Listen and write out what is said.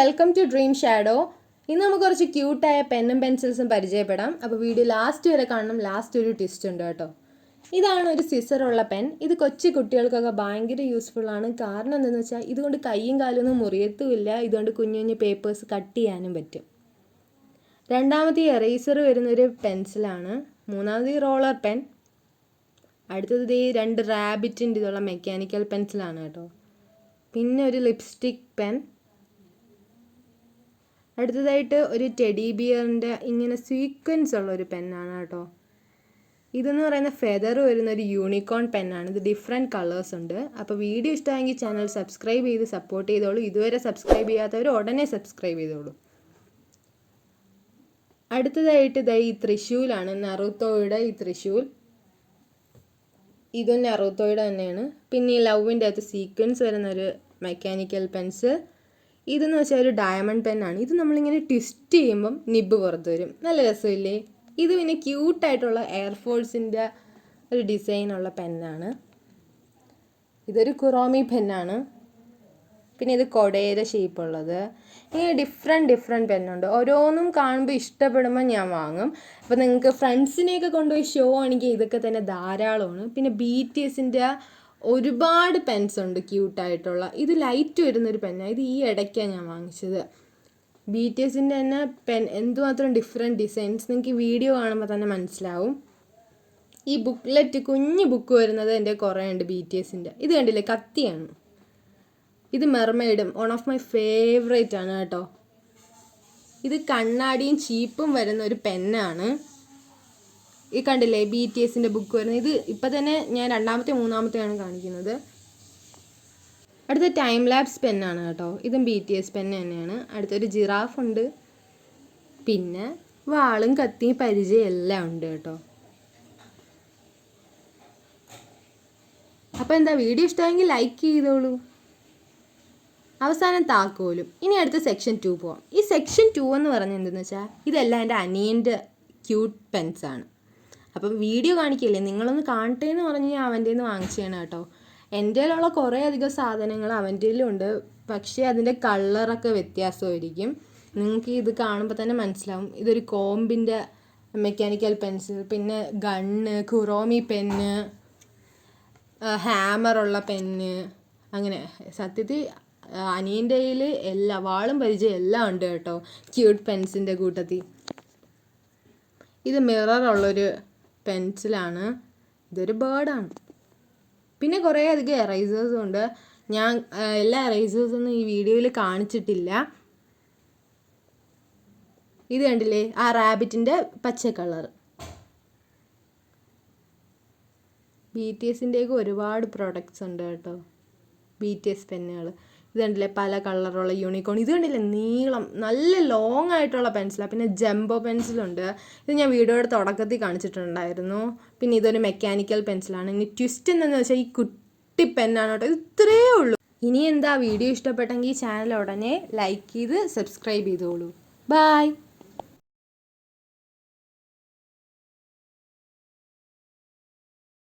Welcome to dream shadow. ഇന്ന് നമുക്ക് കുറച്ച് ക്യൂട്ടായ പെന്നും പെൻസിൽസും പരിചയപ്പെടാം. അപ്പോൾ വീഡിയോ ലാസ്റ്റ് വരെ കാണണം. ലാസ്റ്റ് ഒരു ട്വിസ്റ്റ് ഉണ്ട് കേട്ടോ. ഇതാണ് ഒരു സിസറുള്ള പെൻ. ഇത് കൊച്ചു കുട്ടികൾക്കൊക്കെ ഭയങ്കര യൂസ്ഫുൾ ആണ്. കാരണം എന്താണെന്ന് വെച്ചാൽ ഇതുകൊണ്ട് കൈയും കാലൊന്നും മുറിയത്തുമില്ല. ഇതുകൊണ്ട് കുഞ്ഞു കുഞ്ഞു പേപ്പേഴ്സ് കട്ട് ചെയ്യാനും പറ്റും. രണ്ടാമത്തെ എറേസർ വരുന്നൊരു പെൻസിലാണ്. മൂന്നാമത് റോളർ പെൻ. അടുത്തത് ഈ രണ്ട് റാബിറ്റിൻ്റെ ഇതുള്ള മെക്കാനിക്കൽ പെൻസിലാണ് കേട്ടോ. പിന്നെ ഒരു ലിപ്സ്റ്റിക് പെൻ. അടുത്തതായിട്ട് ഒരു ടെഡി ബിയറിൻ്റെ ഇങ്ങനെ സീക്വൻസ് ഉള്ള ഒരു പെന്നാണ് കേട്ടോ. ഇതെന്ന് പറയുന്ന ഫെദർ വരുന്ന ഒരു യൂണിക്കോൺ പെന്നാണ്. ഇത് ഡിഫറെൻറ്റ് കളേഴ്സ് ഉണ്ട്. അപ്പോൾ വീഡിയോ ഇഷ്ടമായെങ്കിൽ ചാനൽ സബ്സ്ക്രൈബ് ചെയ്ത് സപ്പോർട്ട് ചെയ്തോളൂ. ഇതുവരെ സബ്സ്ക്രൈബ് ചെയ്യാത്തവർ ഉടനെ സബ്സ്ക്രൈബ് ചെയ്തോളൂ. അടുത്തതായിട്ട് ഈ ത്രിശൂലാണ്, നറുത്തോയുടെ ഈ ത്രിശൂൽ. ഇതും നറുത്തോയുടെ തന്നെയാണ്. പിന്നെ ഈ ലവിൻ്റെ അകത്ത് സീക്വൻസ് വരുന്നൊരു മെക്കാനിക്കൽ പെൻസ്. ഇതെന്ന് വെച്ചാൽ ഒരു ഡയമണ്ട് പെന്നാണ്. ഇത് നമ്മളിങ്ങനെ ട്വിസ്റ്റ് ചെയ്യുമ്പം നിബ്ബ് പുറത്ത് വരും. നല്ല രസമില്ലേ? ഇത് പിന്നെ ക്യൂട്ടായിട്ടുള്ള എയർഫോഴ്സിൻ്റെ ഒരു ഡിസൈനുള്ള പെന്നാണ്. ഇതൊരു കുറോമി പെന്നാണ്. പിന്നെ ഇത് കൊടയുടെ ഷേപ്പുള്ളത്. ഇങ്ങനെ ഡിഫറെൻറ്റ് പെന്നുണ്ട്. ഓരോന്നും കാണുമ്പോൾ ഇഷ്ടപ്പെടുമ്പോൾ ഞാൻ വാങ്ങും. അപ്പോൾ നിങ്ങൾക്ക് ഫ്രണ്ട്സിനെയൊക്കെ കൊണ്ടുപോയി ഷോ ആണെങ്കിൽ ഇതൊക്കെ തന്നെ ധാരാളമാണ്. പിന്നെ BTSൻ്റെ ഒരുപാട് പെൻസ് ഉണ്ട് ക്യൂട്ടായിട്ടുള്ള. ഇത് ലൈറ്റ് വരുന്നൊരു പെന്നാണ്. ഇത് ഈ ഇടയ്ക്കാണ് ഞാൻ വാങ്ങിച്ചത്. BTSൻ്റെ തന്നെ പെൻ എന്തുമാത്രം ഡിഫറെൻറ്റ് ഡിസൈൻസ് നിങ്ങൾക്ക് വീഡിയോ കാണുമ്പോൾ തന്നെ മനസ്സിലാവും. ഈ ബുക്ക്ലെറ്റ് കുഞ്ഞ് ബുക്ക് വരുന്നത് എൻ്റെ കുറേ ഉണ്ട് BTSൻ്റെ. ഇത് കണ്ടില്ലേ, കത്തിയാണ്. ഇത് മെർമെയ്ഡും വൺ ഓഫ് മൈ ഫേവറേറ്റ് ആണ് കേട്ടോ. ഇത് കണ്ണാടിയും ചീപ്പും വരുന്ന ഒരു പെന്നാണ്. ഈ കണ്ടില്ലേ BTSൻ്റെ ബുക്ക് വരുന്നത്. ഇത് ഇപ്പം തന്നെ ഞാൻ മൂന്നാമത്തെയാണ് കാണിക്കുന്നത്. അടുത്ത ടൈം ലാപ്സ് പെന്നാണ് കേട്ടോ. ഇതും BTS പെന്ന് തന്നെയാണ്. അടുത്തൊരു ജിറാഫ് ഉണ്ട്. പിന്നെ വാളും കത്തിയും പരിചയം എല്ലാം ഉണ്ട് കേട്ടോ. അപ്പോൾ എന്താ, വീഡിയോ ഇഷ്ടമെങ്കിൽ ലൈക്ക് ചെയ്തോളൂ. അവസാനം താക്കോലും. ഇനി അടുത്ത സെക്ഷൻ 2 പോവാം. ഈ സെക്ഷൻ 2 എന്ന് പറഞ്ഞാൽ എന്തെന്ന് വെച്ചാൽ ഇതെല്ലാം എൻ്റെ അനിയൻ്റെ ക്യൂട്ട് പെൻസാണ്. അപ്പം വീഡിയോ കാണിക്കില്ലേ, നിങ്ങളൊന്ന് കാണട്ടെ എന്ന് പറഞ്ഞ് ഞാൻ അവൻ്റെ നിന്ന് വാങ്ങിച്ചതാണ് കേട്ടോ. എൻ്റെ കയ്യിലുള്ള കുറേ അധികം സാധനങ്ങൾ അവൻ്റെ ഉണ്ട്. പക്ഷേ അതിൻ്റെ കളറൊക്കെ വ്യത്യാസമായിരിക്കും. നിങ്ങൾക്ക് ഇത് കാണുമ്പോൾ തന്നെ മനസ്സിലാവും. ഇതൊരു കോമ്പിൻ്റെ മെക്കാനിക്കൽ പെൻസിൽ, പിന്നെ ഗണ്ണ്, കുറോമി പെന്ന്, ഹാമറുള്ള പെന്ന്, അങ്ങനെ സത്യത്തിൽ അനിയൻ്റെ കയ്യിൽ എല്ലാ വാളും പരിചയം എല്ലാം ഉണ്ട് കേട്ടോ ക്യൂട്ട് പെൻസിൻ്റെ കൂട്ടത്തിൽ. ഇത് മിററുള്ളൊരു പെൻസിലാണ്. ഇതൊരു ബേർഡാണ്. പിന്നെ കുറേ അധികം എറൈസേഴ്സും ഉണ്ട്. ഞാൻ എല്ലാ എറൈസേഴ്സൊന്നും ഈ വീഡിയോയിൽ കാണിച്ചിട്ടില്ല. ഇത് കണ്ടില്ലേ, ആ റാബിറ്റിൻ്റെ പച്ച കളർ. BTSൻ്റെയൊക്കെ ഒരുപാട് പ്രൊഡക്ട്സ് ഉണ്ട് കേട്ടോ, BTS പെന്നുകൾ. ഇത് കണ്ടില്ലേ, പല കളറുള്ള യൂണിക്കോൺ. ഇത് കണ്ടില്ലേ, നീളം നല്ല ലോങ് ആയിട്ടുള്ള പെൻസിലാണ്. പിന്നെ ജംബോ പെൻസിലുണ്ട്. ഇത് ഞാൻ വീഡിയോയുടെ തുടക്കത്തിൽ കാണിച്ചിട്ടുണ്ടായിരുന്നു. പിന്നെ ഇതൊരു മെക്കാനിക്കൽ പെൻസിലാണ്. ഇനി ട്വിസ്റ്റ് എന്താണെന്ന് വെച്ചാൽ ഈ കുട്ടി പെന്നാണ് കേട്ടോ. ഇത് ഇത്രയേ ഉള്ളൂ. ഇനി എന്താ, വീഡിയോ ഇഷ്ടപ്പെട്ടെങ്കിൽ ചാനൽ ഉടനെ ലൈക്ക് ചെയ്ത് സബ്സ്ക്രൈബ് ചെയ്തോളൂ. ബൈ.